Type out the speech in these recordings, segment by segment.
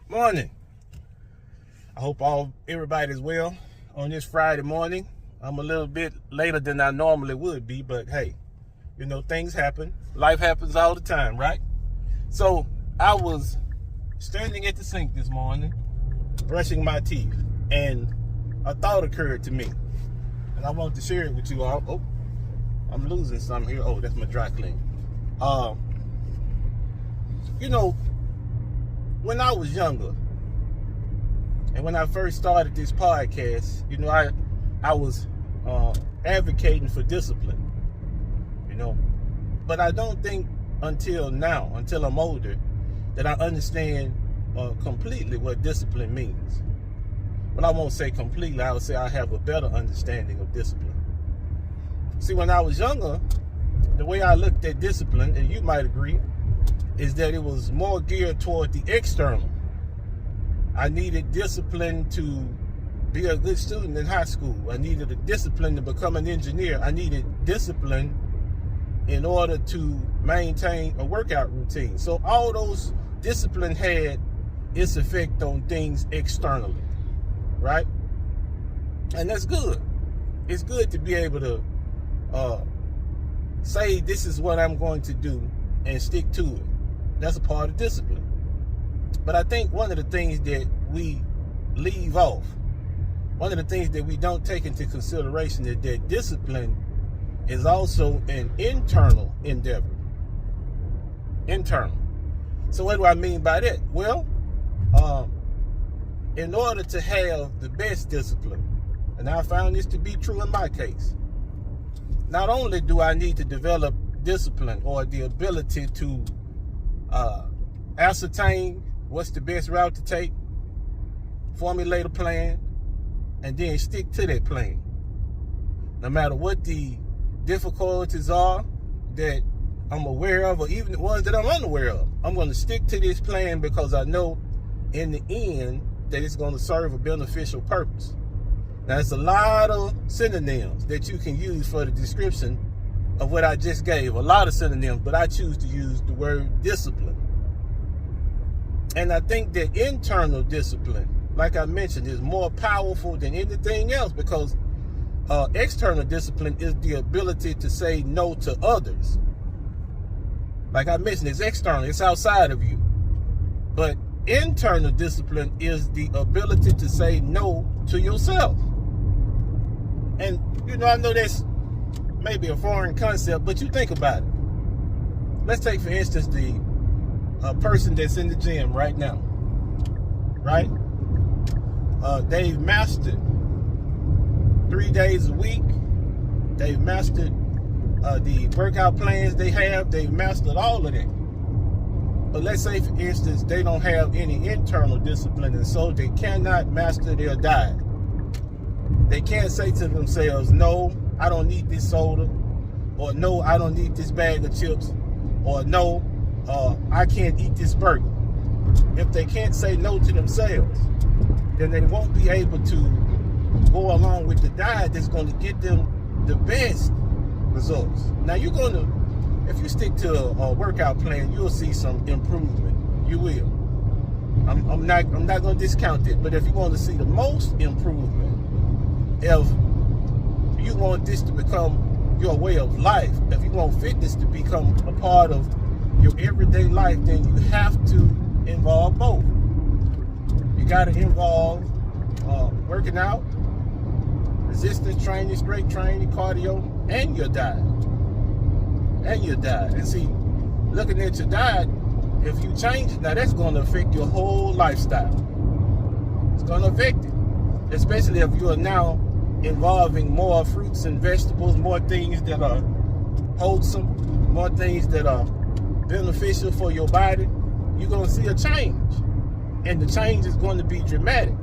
Morning. I hope everybody's well on this Friday morning. I'm a little bit later than I normally would be, but hey, things happen. Life happens all the time, right? So I was standing at the sink this morning, brushing my teeth, and a thought occurred to me, and I wanted to share it with you all. Oh, I'm losing something here. Oh, that's my dry clean. When I was younger, and when I first started this podcast, I was advocating for discipline, but I don't think until now, until I'm older, that I understand completely what discipline means. But I won't say completely, I would say I have a better understanding of discipline. See, when I was younger, the way I looked at discipline, and you might agree, is that it was more geared toward the external. I needed discipline to be a good student in high school. I needed a discipline to become an engineer. I needed discipline in order to maintain a workout routine. So all those discipline had its effect on things externally, right? And that's good. It's good to be able to say this is what I'm going to do and stick to it. That's a part of discipline. But I think one of the things that we leave off, one of the things that we don't take into consideration is that discipline is also an internal endeavor. Internal. So what do I mean by that? Well, in order to have the best discipline, and I found this to be true in my case, not only do I need to develop discipline or the ability to ascertain what's the best route to take, formulate a plan, and then stick to that plan. No matter what the difficulties are that I'm aware of, or even the ones that I'm unaware of, I'm going to stick to this plan because I know in the end that it's going to serve a beneficial purpose. Now, there's a lot of synonyms that you can use for the description of what I just gave. A lot of synonyms, but I choose to use the word discipline. And I think that internal discipline, like I mentioned, is more powerful than anything else because external discipline is the ability to say no to others. Like I mentioned, it's external, it's outside of you. But internal discipline is the ability to say no to yourself. And, I know that's maybe a foreign concept, but you think about it. Let's take, for instance, the person that's in the gym right now, right? They've mastered 3 days a week. They've mastered the workout plans they have. They've mastered all of that. But let's say, for instance, they don't have any internal discipline, and so they cannot master their diet. They can't say to themselves, no, I don't need this soda, or no, I don't need this bag of chips, or no, I can't eat this burger. If they can't say no to themselves, then they won't be able to go along with the diet that's going to get them the best results. Now, if you stick to a workout plan, you'll see some improvement. You will. I'm not going to discount it, but if you want to see the most improvement, if you want this to become your way of life, if you want fitness to become a part of your everyday life, then you have to involve both. You got to involve working out, resistance training, strength training, cardio, and your diet. And see, looking at your diet, if you change it, now that's going to affect your whole lifestyle. It's going to affect it, especially if you are now involving more fruits and vegetables, more things that are wholesome, more things that are beneficial for your body. You're going to see a change, and the change is going to be dramatic.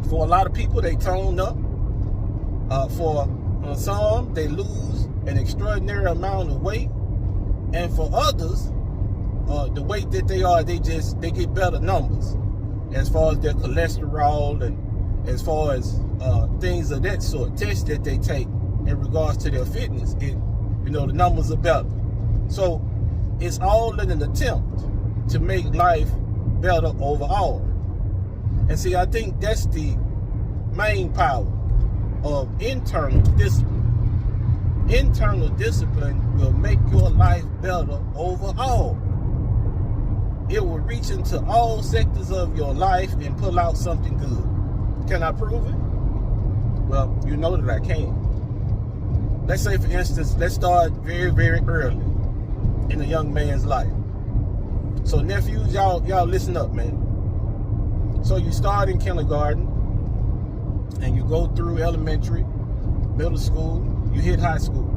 For a lot of people, they tone up. For some, they lose an extraordinary amount of weight, and for others, the weight that they are, they get better numbers as far as their cholesterol and as far as things of that sort, tests that they take in regards to their fitness. The numbers are better. So it's all in an attempt to make life better overall. And see, I think that's the main power of internal discipline. Internal discipline will make your life better overall. It will reach into all sectors of your life and pull out something good. Can I prove it? Well, you know that I can. Let's say, for instance, let's start very, very early in a young man's life. So nephews, y'all listen up, man. So you start in kindergarten and you go through elementary, middle school, you hit high school.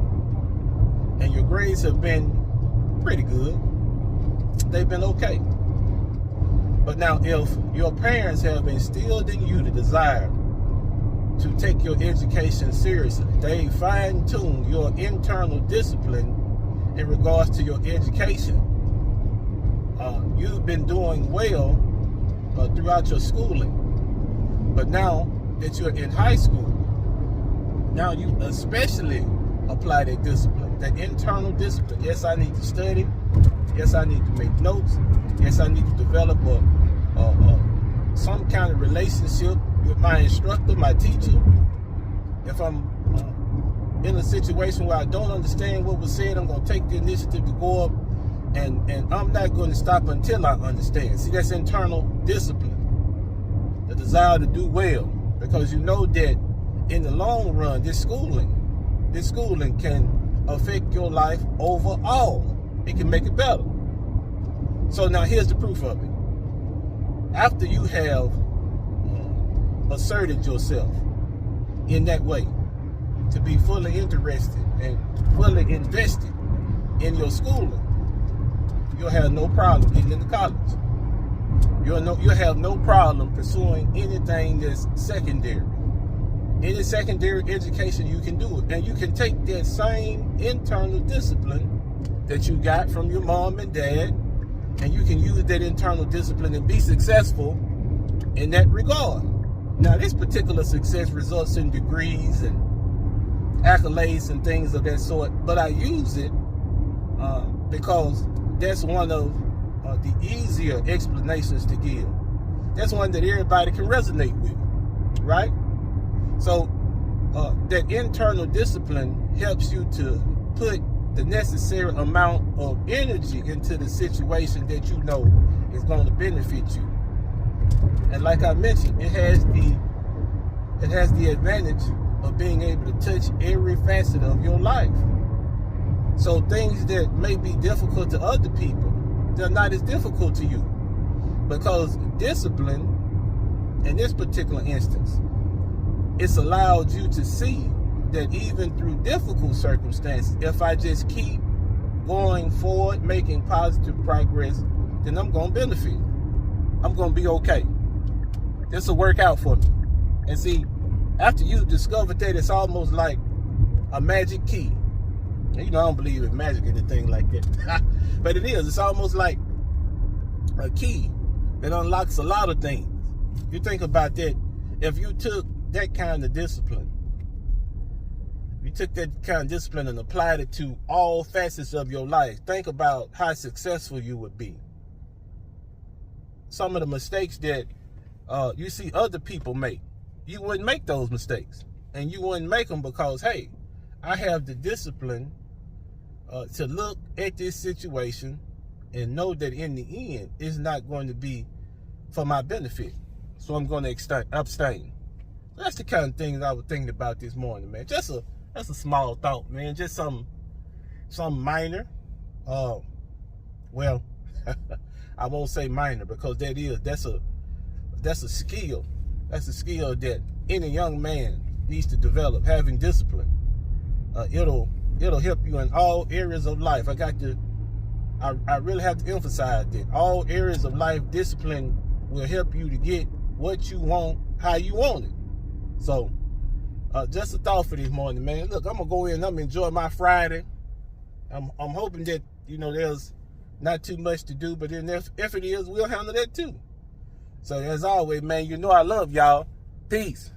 And your grades have been pretty good. They've been okay. But now if your parents have instilled in you the desire to take your education seriously, they fine-tune your internal discipline in regards to your education. You've been doing well throughout your schooling, but now that you're in high school, now you especially apply that discipline, that internal discipline. Yes, I need to study. Yes, I need to make notes. Yes, I need to develop some kind of relationship with my instructor, my teacher. If I'm in a situation where I don't understand what was said, I'm going to take the initiative to go up and I'm not going to stop until I understand. See, that's internal discipline, the desire to do well, because you know that in the long run, this schooling can affect your life overall. It can make it better. So now here's the proof of it. After you have asserted yourself in that way, to be fully interested and fully invested in your schooling, you'll have no problem getting into college. You'll have no problem pursuing anything that's secondary. Any secondary education, you can do it. And you can take that same internal discipline that you got from your mom and dad, and you can use that internal discipline and be successful in that regard. Now, this particular success results in degrees and accolades and things of that sort, but I use it because that's one of the easier explanations to give. That's one that everybody can resonate with, right? So that internal discipline helps you to put the necessary amount of energy into the situation that you know is going to benefit you. And like I mentioned, it has the advantage of being able to touch every facet of your life. So things that may be difficult to other people, they're not as difficult to you, because discipline, in this particular instance, it's allowed you to see that even through difficult circumstances, if I just keep going forward, making positive progress, then I'm going to benefit. I'm going to be okay. This will work out for me. And see, after you discover that, it's almost like a magic key. You know, I don't believe in magic or anything like that. But it is. It's almost like a key that unlocks a lot of things. You think about that. If you took that kind of discipline, and applied it to all facets of your life, think about how successful you would be. Some of the mistakes that you see other people make, you wouldn't make those mistakes. And you wouldn't make them because, hey, I have the discipline to look at this situation and know that in the end, it's not going to be for my benefit. So I'm going to abstain. That's the kind of things I was thinking about this morning, man. That's a small thought, man. Just some minor. Well, I won't say minor, because that's a skill. That's a skill that any young man needs to develop. Having discipline, it'll help you in all areas of life. I really have to emphasize that all areas of life, discipline will help you to get what you want, how you want it. So, just a thought for this morning, man. Look, I'm gonna go in and I'm gonna enjoy my Friday. I'm hoping that, there's not too much to do, but then if it is, we'll handle that too. So as always, man, I love y'all. Peace.